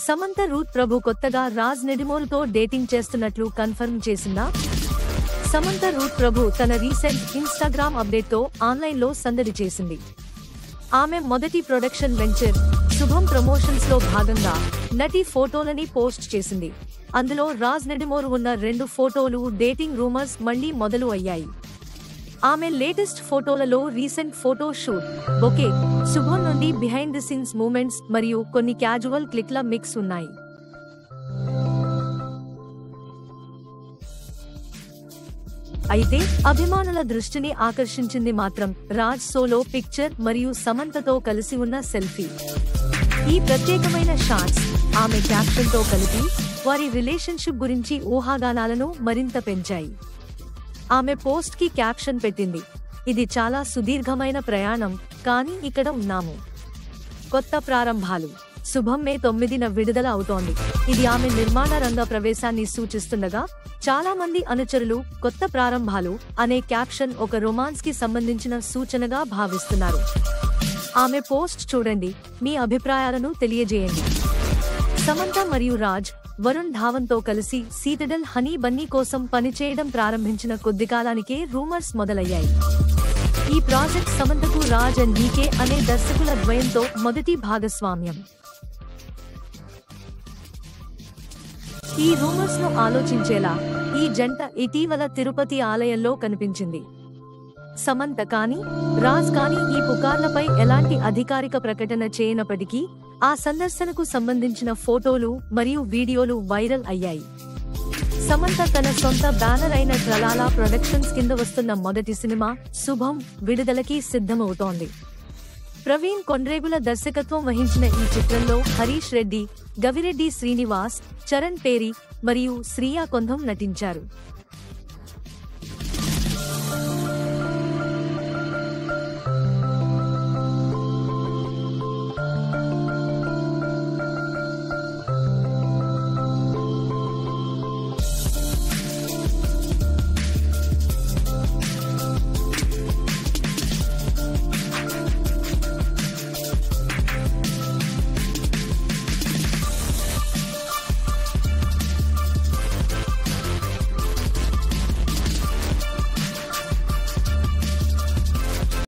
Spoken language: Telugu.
సమంత రూత్ ప్రభు కొత్తగా రాజ్ నెడిమోల్తో డేటింగ్ చేస్తున్నట్లు కన్ఫర్మ్ చేసిందా? సమంత రూత్ ప్రభు తన రీసెంట్ ఇన్స్టాగ్రామ్ అప్డేట్తో ఆన్లైన్లో సందడి చేసింది. ఆమె మొదటి ప్రొడక్షన్ వెంచర్ శుభం ప్రమోషన్స్లో భాగంగా నటి ఫోటోలని పోస్ట్ చేసింది. అందులో రాజ్ నెడిమోల్ ఉన్న 2 ఫోటోలు డేటింగ్ రూమర్స్ మళ్లీ మొదలు అయ్యాయి. ఆమె లేటెస్ట్ ఫోటోలలో recent photo shoot, bouquet, Shubham నుండి బిహైండ్ ది సీన్స్ మూమెంట్స్ మరియు కొన్ని క్యాజువల్ క్లిక్ల మిక్స్ ఉన్నాయి. అయితే అభిమానుల దృష్టిని ఆకర్షించింది మాత్రం రాజ్ సోలో పిక్చర్ మరియు సమంతతో కలిసి ఉన్న సెల్ఫీ. ఈ ప్రత్యేకమైన షాట్స్ ఆమె క్యాప్షన్తో కలిపి వారి రిలేషన్షిప్ గురించి ఊహాగానాలను మరింత పెంచాయి. ఆమె పోస్ట్ కి క్యాప్షన్ పెట్టింది, ఇది చాలా సుదీర్ఘమైన ప్రయాణం, కానీ ఇక్కడ ఉన్నాము. కొత్త ప్రారంభాలు. శుభం మే 9న విడుదల అవుతోంది. ఇది ఆమె నిర్మాణ రంగ ప్రవేశాన్ని సూచిస్తుండగా చాలా మంది అనుచరులు కొత్త ప్రారంభాలు అనే క్యాప్షన్ ఒక రొమాన్స్ కి సంబంధించిన సూచనగా భావిస్తున్నారు. ఆమె పోస్ట్ చూడండి, మీ అభిప్రాయాలను తెలియజేయండి. సమంత మరియు రాజ్ వరుణ్ ధావన్తో కలిసి సీతడల్ హనీ బన్నీ కోసం పనిచేయడం ప్రారంభించిన కొద్ది కాలానికే రూమర్స్ మొదలయ్యాయి. ఈ ప్రాజెక్ట్ సమంతకు రాజ్ అండ్ డీకే అనే దర్శకుల ద్వయంతో మొదటి భాగస్వామ్యం. ఈ రూమర్స్ ను ఆలోచించేలా ఈ జంట ఇటీవల తిరుపతి ఆలయంలో కనిపించింది. సమంత కానీ రాజ్ కానీ ఈ పుకార్లపై ఎలాంటి అధికారిక ప్రకటన చేయనప్పటికీ ఆ సందర్శనకు సంబంధించిన ఫోటోలు మరియు వీడియోలు వైరల్ అయ్యాయి. సమంత తన సొంత బ్యానర్ అయిన ట్రలాలా ప్రొడక్షన్స్ కింద వస్తున్న మొదటి సినిమా శుభం విడుదలకి సిద్ధమవుతోంది. ప్రవీణ్ కొండ్రేగుల దర్శకత్వం వహించిన ఈ చిత్రంలో హరీష్ రెడ్డి, గవిరెడ్డి శ్రీనివాస్, చరణ్ పేరి మరియు శ్రియా కొంధం నటించారు.